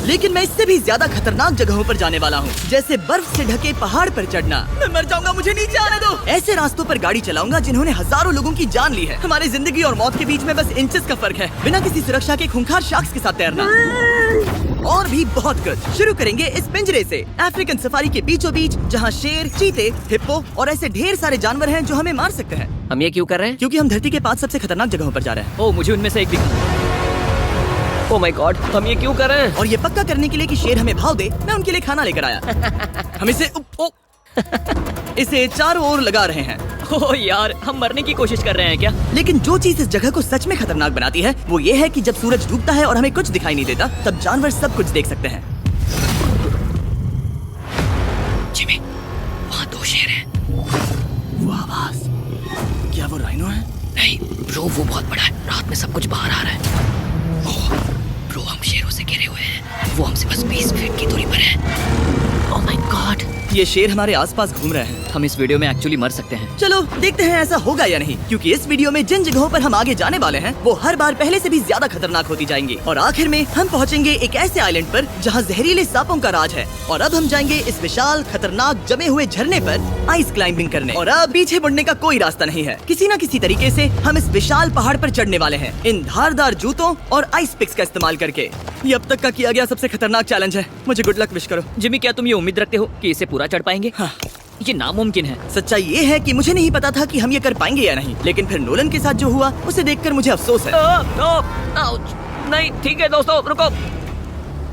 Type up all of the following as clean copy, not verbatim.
लेकिन मैं इससे भी ज्यादा खतरनाक जगहों पर जाने वाला हूँ, जैसे बर्फ से ढके पहाड़ पर चढ़ना। मैं मर जाऊंगा, मुझे नीचे आने दो। ऐसे रास्तों पर गाड़ी चलाऊंगा जिन्होंने हजारों लोगों की जान ली है। हमारी जिंदगी और मौत के बीच में बस इंचेस का फर्क है। बिना किसी सुरक्षा के खूंखार शार्क्स के साथ तैरना और भी बहुत कुछ। शुरू करेंगे इस पिंजरे से, अफ्रीकन सफारी के बीचों बीच, जहाँ शेर, चीते, हिप्पो और ऐसे ढेर सारे जानवर हैं जो हमें मार सकते हैं। हम ये क्यों कर रहे हैं? क्योंकि हम धरती के 5 सबसे खतरनाक जगहों पर जा रहे हैं। ओह, मुझे उनमें से एक दिखा। ओह माय गॉड, हम ये क्यों कर रहे हैं? और ये पक्का करने के लिए कि शेर हमें भाव दे, मैं उनके लिए खाना लेकर आया। हम इसे चारों ओर लगा रहे हैं। ओह यार, हम मरने की कोशिश कर रहे हैं क्या? लेकिन जो चीज इस जगह को सच में खतरनाक बनाती है वो ये है कि जब सूरज डूबता है और हमें कुछ दिखाई नहीं देता, तब जानवर सब कुछ देख सकते हैं। जिमी, वहाँ 2 शेर हैं। वो आवाज, क्या वो राइनो है? नहीं ब्रो, वो बहुत बड़ा है। रात में सब कुछ बाहर आ रहा है। ओह ब्रो, हम शेरों से घिरे हुए हैं। वो हमसे बस 20 फीट की दूरी पर है। ओह माय गॉड, ये शेर हमारे आसपास घूम रहे हैं। हम इस वीडियो में एक्चुअली मर सकते हैं। चलो देखते हैं ऐसा होगा या नहीं, क्योंकि इस वीडियो में जिन जगहों पर हम आगे जाने वाले हैं वो हर बार पहले से भी ज्यादा खतरनाक होती जाएंगी। और आखिर में हम पहुंचेंगे एक ऐसे आइलैंड पर जहां जहरीले सांपों का राज है। और अब हम जाएंगे इस विशाल खतरनाक जमे हुए झरने पर आइस क्लाइंबिंग करने। और अब पीछे मुड़ने का कोई रास्ता नहीं है। किसी न किसी तरीके से हम इस विशाल पहाड़ पर चढ़ने वाले हैं, इन धारदार जूतों और आइस पिक्स का इस्तेमाल करके। ये अब तक का किया गया सबसे खतरनाक चैलेंज है। मुझे गुड लक विश करो। जिमी, क्या तुम ये उम्मीद रखते हो कि इसे पूरा चढ़ पाएंगे? हाँ। ये नामुमकिन है। सच्चाई ये है कि मुझे नहीं पता था कि हम ये कर पाएंगे या नहीं, लेकिन फिर नोलन के साथ जो हुआ उसे देखकर मुझे अफसोस है। नहीं ठीक है दोस्तों, रुको,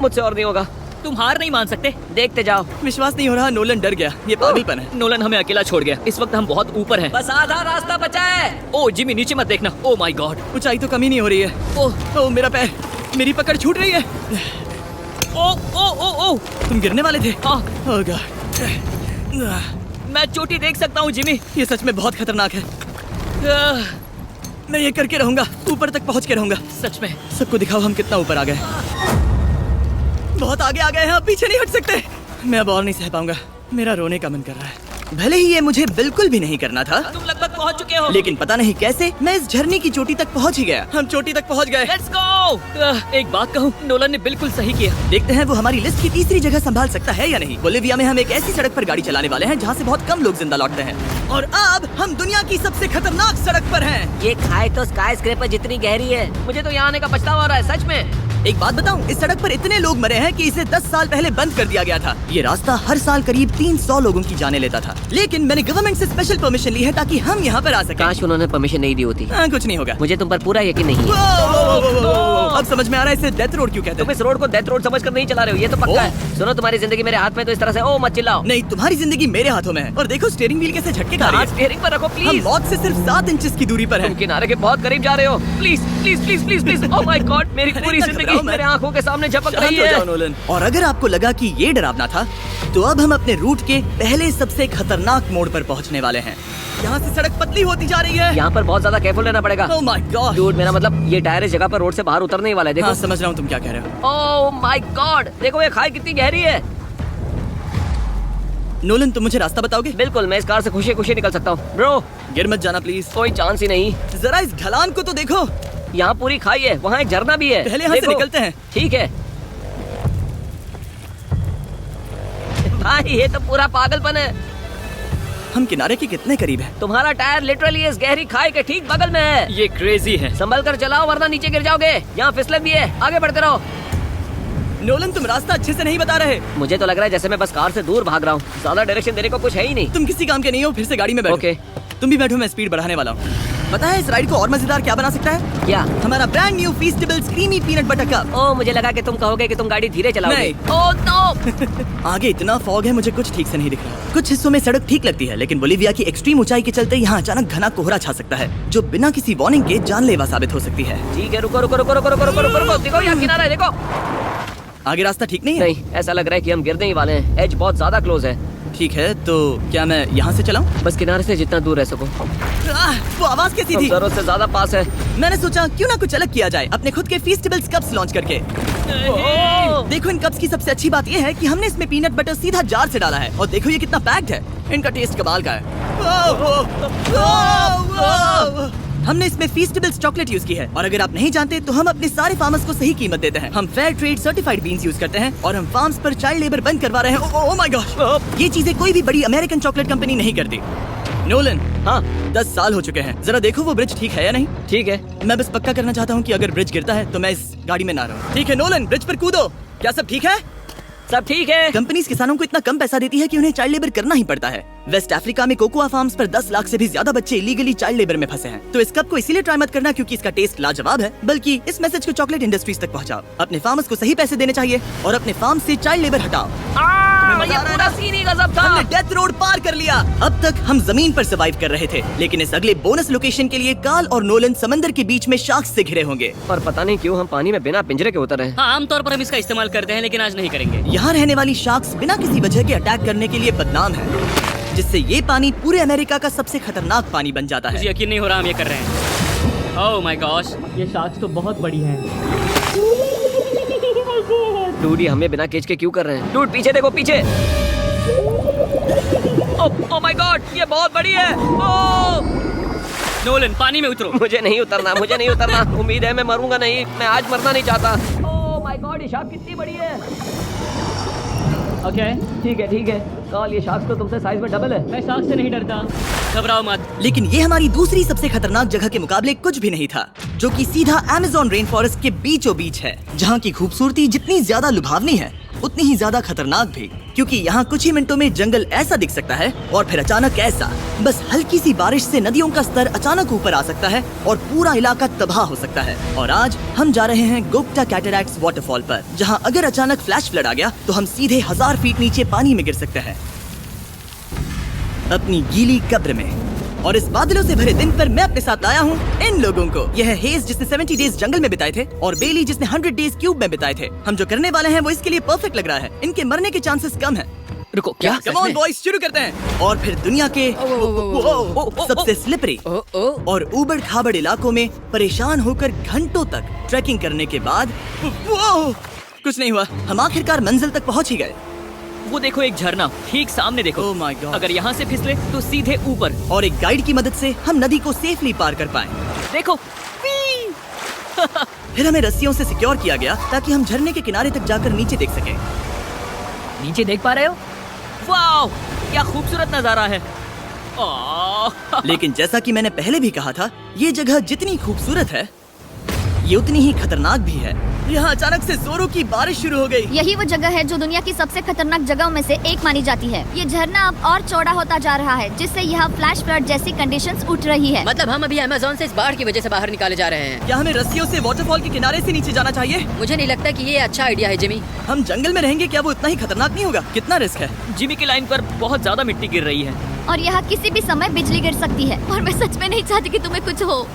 मुझसे और नहीं होगा। तुम हार नहीं मान सकते, देखते जाओ। विश्वास नहीं हो रहा, नोलन डर गया। ये पागलपन है। नोलन हमें अकेला छोड़ गया। इस वक्त हम बहुत ऊपर हैं। बस आधा रास्ता बचा है। ओह जिमी, नीचे मत देखना। ओह माय गॉड, ऊंचाई तो कमी नहीं हो रही है। ओह मेरा पैर, मेरी पकड़ छूट रही है। ओह तुम गिरने वाले थे। हाँ। ओह गॉड, मैं चोटी देख सकता हूँ जिमी। ये सच में बहुत खतरनाक है। मैं ये करके रहूंगा, ऊपर तक पहुंच के रहूंगा। सच में। सबको दिखाओ हम कितना ऊपर आ गए। बहुत आगे आ गए हैं, अब पीछे नहीं हट सकते। मैं अब और नहीं सह पाऊंगा, मेरा रोने का मन कर रहा है। भले ही ये मुझे बिल्कुल भी नहीं करना था। तुम लगभग पहुंच चुके हो, लेकिन पता नहीं कैसे मैं इस झरने की चोटी तक पहुंच ही गया। हम चोटी तक पहुंच गए। Let's go. एक बात कहूँ, नोलन ने बिल्कुल सही किया। देखते हैं वो हमारी लिस्ट की तीसरी जगह संभाल सकता है या नहीं। बोलिविया में हम एक ऐसी सड़क पर गाड़ी चलाने वाले हैं जहाँ से बहुत कम लोग जिंदा लौटते हैं। और अब हम दुनिया की सबसे खतरनाक सड़क पर हैं। ये खाई तो स्काई स्क्रैपर जितनी गहरी है। मुझे तो यहाँ आने का पछतावा हो रहा है, सच में। एक बात बताऊं, इस सड़क पर इतने लोग मरे हैं कि इसे 10 साल पहले बंद कर दिया गया था। ये रास्ता हर साल करीब 300 लोगों की जानें लेता था, लेकिन मैंने गवर्नमेंट से स्पेशल परमिशन ली है ताकि हम यहाँ पर आ सकें। काश उन्होंने परमिशन नहीं दी होती। कुछ नहीं होगा। मुझे तुम पर पूरा यकीन नहीं है। अब समझ में आ रहा है इसे डेथ रोड क्यों कहते हैं। तुम इस रोड को डेथ रोड समझकर नहीं चला रहे हो, ये तो पक्का है। सुनो, तुम्हारी जिंदगी मेरे हाथ में, तो इस तरह से ओ मत चिल्लाओ। नहीं, तुम्हारी जिंदगी मेरे हाथों में है। और देखो स्टीयरिंग व्हील कैसे झटके खा रही है। स्टीयरिंग पर रखो हम प्लीज। मौत से सिर्फ 7 इंचेस की दूरी पर हैं। तुम किनारे के बहुत करीब जा रहे हो। Please please please please please. Oh my God, मेरी पूरी जिंदगी मेरे आंखों के सामने झपक रही है। नोलन। और अगर आपको लगा कि ये डरावना था, तो अब हम अपने रूट के पहले सबसे खतरनाक मोड़ पर पहुंचने वाले हैं। यहाँ से सड़क पतली होती जा रही है। यहाँ पर बहुत ज्यादा केयरफुल रहना पड़ेगा। Oh my God. डूड, मेरा मतलब ये टायर इस जगह पर रोड से बाहर उतरने ही वाला है। देखो। हाँ, समझ रहा हूँ तुम क्या कह रहे हो। ओह माय गॉड, देखो ये खाई कितनी गहरी है। नोलन, तुम मुझे रास्ता बताओगे? बिल्कुल, मैं इस कार से खुशी खुशी निकल सकता हूँ। ब्रो, गिर मत जाना प्लीज। कोई चांस ही नहीं। जरा इस ढलान को तो देखो। यहाँ पूरी खाई है, वहाँ एक झरना भी है। पहले यहाँ से निकलते हैं। ठीक है भाई, ये तो पूरा पागलपन है। हम किनारे के कितने करीब हैं? तुम्हारा टायर लिटरली इस गहरी खाई के ठीक बगल में है। ये क्रेजी है। संभल कर चलाओ वरना नीचे गिर जाओगे। यहाँ फिसलन भी है, आगे बढ़ते रहो। नोलन, तुम रास्ता अच्छे से नहीं बता रहे। मुझे तो लग रहा है जैसे मैं बस कार से दूर भाग रहा हूँ। ज्यादा डायरेक्शन देने को कुछ है ही नहीं। तुम किसी काम के नहीं हो, फिर से गाड़ी में बैठो। ओके। तुम भी बैठो, मैं स्पीड बढ़ाने वाला हूँ। पता है इस राइड को और मजेदार क्या बना सकता है? क्या? हमारा brand new Feastable creamy peanut butter cup. Oh, मुझे लगा कि तुम कहोगे कि तुम गाड़ी धीरे चलाओगे। नहीं। Oh no. आगे इतना फॉग है, मुझे कुछ ठीक से नहीं दिख रहा। कुछ हिस्सों में सड़क ठीक लगती है, लेकिन बोलिविया की एक्सट्रीम ऊंचाई के चलते यहाँ अचानक घना कोहरा छा सकता है, जो बिना किसी वार्निंग के जानलेवा साबित हो सकती है। ठीक है, रुको रुको रुको रुको रुको रुको रुको रुको। देखो यहाँ किनारा है, देखो। आगे रास्ता ठीक नहीं है? नहीं, ऐसा लग रहा है कि हम गिरने ही वाले हैं। एज बहुत ज्यादा क्लोज है। ठीक है, तो क्या मैं यहाँ से चलाऊं? बस किनारे से जितना दूर रह सको। वो आवाज कैसी थी? जरूरत से ज्यादा पास है। मैंने सोचा क्यों ना कुछ अलग किया जाए, अपने खुद के फीस्टेबल्स कप्स लॉन्च करके। देखो, इन कप्स की सबसे अच्छी बात ये है कि हमने इसमें पीनट बटर सीधा जार से डाला है, और देखो ये कितना पैक्ड है। इनका टेस्ट कमाल का है। हमने इसमें फीस्टेबल्स चॉकलेट यूज की है और अगर आप नहीं जानते तो हम अपने सारे फार्मर्स को सही कीमत देते हैं। हम fair trade certified beans use करते हैं और हम फार्म्स पर चाइल्ड लेबर बंद करवा रहे हैं। ओह माय गॉश, ये चीजें कोई भी बड़ी अमेरिकन चॉकलेट कंपनी नहीं करती। नोलन, हाँ 10 साल हो चुके हैं, जरा देखो वो ब्रिज ठीक है या नहीं। ठीक है। मैं बस पक्का करना चाहता हूँ कि अगर ब्रिज गिरता है तो मैं इस गाड़ी में ना रहूं। ठीक है नोलन, ब्रिज पर कूदो। क्या सब ठीक है? सब ठीक है। कंपनीज किसानों को इतना कम पैसा देती है कि उन्हें चाइल्ड लेबर करना ही पड़ता है। वेस्ट अफ्रीका में कोकोआ फार्म्स पर 10 लाख से भी ज्यादा बच्चे इलीगली चाइल्ड लेबर में फंसे हैं। तो इस कप को इसीलिए ट्राई मत करना क्योंकि इसका टेस्ट लाजवाब है, बल्कि इस मैसेज को चॉकलेट इंडस्ट्रीज तक पहुंचाओ। अपने फार्मर्स को सही पैसे देने चाहिए और अपने फार्म से चाइल्ड लेबर हटाओ। ये पूरा सीन ही गजब था। हमने डेथ रोड पार कर लिया। अब तक हम जमीन पर सर्वाइव कर रहे थे, लेकिन इस अगले बोनस लोकेशन के लिए कार्ल और नोलन समंदर के बीच में शार्क्स से घिरे होंगे। और पता नहीं क्यों हम पानी में बिना पिंजरे के उतर रहे हैं। हाँ, आमतौर पर हम इसका इस्तेमाल करते हैं लेकिन आज नहीं करेंगे। यहाँ रहने वाली शार्क्स बिना किसी वजह के अटैक करने के लिए बदनाम है, जिससे ये पानी पूरे अमेरिका का सबसे खतरनाक पानी बन जाता मुझे है। यकीन नहीं हो रहा हम ये कर रहे हैं। ओह माय गॉश, ये शार्क्स तो बहुत बड़ी हैं। डूड, ये हमें बिना केज के क्यों कर रहे हैं? डूड पीछे देखो, पीछे। ओह माय गॉड, ये बहुत बड़ी है। ओह नोलन, पानी में उतरो। मुझे नहीं उतरना, मुझे नहीं उतरना। उम्मीद है मैं मरूंगा नहीं। मैं आज मरना नहीं चाहता। ओह माय गॉड, ये शार्क कितनी बड़ी है। ओके, ठीक है ठीक है। कार्ल, ये शार्क तो तुमसे साइज में डबल है। मैं शार्क से नहीं डरता, घबराओ मत। लेकिन ये हमारी दूसरी सबसे खतरनाक जगह के मुकाबले कुछ भी नहीं था, जो कि सीधा अमेज़न रेन फॉरेस्ट के बीचों बीच है, जहाँ की खूबसूरती जितनी ज्यादा लुभावनी है उतनी ही ज्यादा खतरनाक भी, क्योंकि यहाँ कुछ ही मिनटों में जंगल ऐसा दिख सकता है और फिर अचानक ऐसा। बस हल्की सी बारिश से नदियों का स्तर अचानक ऊपर आ सकता है और पूरा इलाका तबाह हो सकता है। और आज हम जा रहे हैं गोप्टा कैटरैक्ट्स वाटरफॉल पर, जहाँ अगर अचानक फ्लैश फ्लड आ गया तो हम सीधे 1000 फीट नीचे पानी में गिर सकते हैं, अपनी गीली कब्र में। और इस बादलों से भरे दिन पर मैं अपने साथ लाया हूँ इन लोगों को। यह है हेज, जिसने 70 डेज जंगल में बिताए थे, और बेली, जिसने 100 डेज क्यूब में बिताए थे। हम जो करने वाले हैं वो इसके लिए परफेक्ट लग रहा है। इनके मरने के चांसेस कम हैं। रुको, क्या? कम ऑन बॉयज, शुरू करते हैं। और फिर दुनिया के सबसे स्लिपरी और उबड़ खाबड़ इलाकों में परेशान होकर घंटों तक ट्रैकिंग करने के बाद कुछ नहीं हुआ। हम आखिरकार मंजिल तक पहुँच ही गए। वो देखो, एक झरना ठीक सामने देखो। Oh my God. अगर यहाँ से फिसले तो सीधे ऊपर। और एक गाइड की मदद से हम नदी को सेफली पार कर पाए। देखो। फिर हमें रस्सियों से सिक्योर किया गया ताकि हम झरने के किनारे तक जाकर नीचे देख सकें। नीचे देख पा रहे हो? वाओ, क्या खूबसूरत नजारा है। आह। लेकिन जैसा कि मैंने पहले भी कहा था, ये जगह जितनी खूबसूरत है ये उतनी ही खतरनाक भी है। यहाँ अचानक से जोरों की बारिश शुरू हो गई। यही वो जगह है जो दुनिया की सबसे खतरनाक जगहों में से एक मानी जाती है। ये झरना अब और चौड़ा होता जा रहा है, जिससे यहाँ फ्लैश फ्लड जैसी कंडीशंस उठ रही है। मतलब हम अभी अमेज़न से इस बाढ़ की वजह से बाहर निकाले जा रहे हैं। क्या हमें रस्सियों से वाटरफॉल के किनारे से नीचे जाना चाहिए? मुझे नहीं लगता कि ये अच्छा आइडिया है जिमी। हम जंगल में रहेंगे, क्या वो इतना ही खतरनाक नहीं होगा? कितना रिस्क है? जिमी की लाइन पर बहुत ज्यादा मिट्टी गिर रही है। और यहाँ किसी भी समय बिजली गिर सकती है, और मैं सच में नहीं चाहती कि तुम्हें कुछ हो।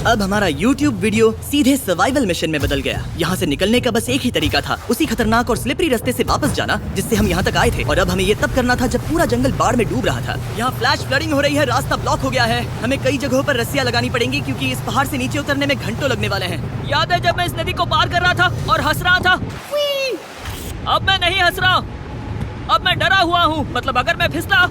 अब हमारा YouTube वीडियो सीधे सर्वाइवल मिशन में बदल गया। यहाँ से निकलने का बस एक ही तरीका था, उसी खतरनाक और स्लिपरी रास्ते से वापस जाना जिससे हम यहाँ तक आए थे। और अब हमें ये तब करना था जब पूरा जंगल बाढ़ में डूब रहा था। यहाँ फ्लैश फ्लडिंग हो रही है, रास्ता ब्लॉक हो गया है। हमें कई जगहों पर रस्सियाँ लगानी पड़ेंगी क्योंकि इस पहाड़ से नीचे उतरने में घंटों लगने वाले हैं। याद है जब मैं इस नदी को पार कर रहा था और हंस रहा था? अब मैं नहीं हंस रहा, अब मैं डरा हुआ हूँ। मतलब अगर मैं फिसला।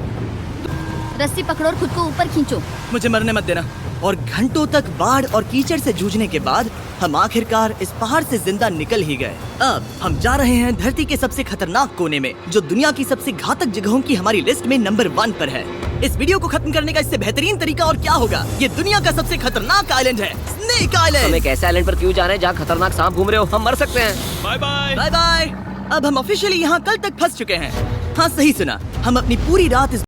रस्सी पकड़ो और खुद को ऊपर खींचो। मुझे मरने मत देना। और घंटों तक बाढ़ और कीचड़ से जूझने के बाद हम आखिरकार इस पहाड़ से जिंदा निकल ही गए। अब हम जा रहे हैं धरती के सबसे खतरनाक कोने में, जो दुनिया की सबसे घातक जगहों की हमारी लिस्ट में नंबर 1 पर है। इस वीडियो को खत्म करने का इससे बेहतरीन तरीका और क्या होगा? ये दुनिया का सबसे खतरनाक आइलैंड है, स्नेक हम आइलैंड। एक ऐसे आइलैंड पर क्यों जा रहे हैं जहाँ खतरनाक सांप घूम रहे हो? हम मर सकते हैं। Bye bye. Bye bye. अब हम ऑफिशियली यहाँ कल तक फंस चुके हैं। हाँ, सही सुना। हम अपनी पूरी रात इस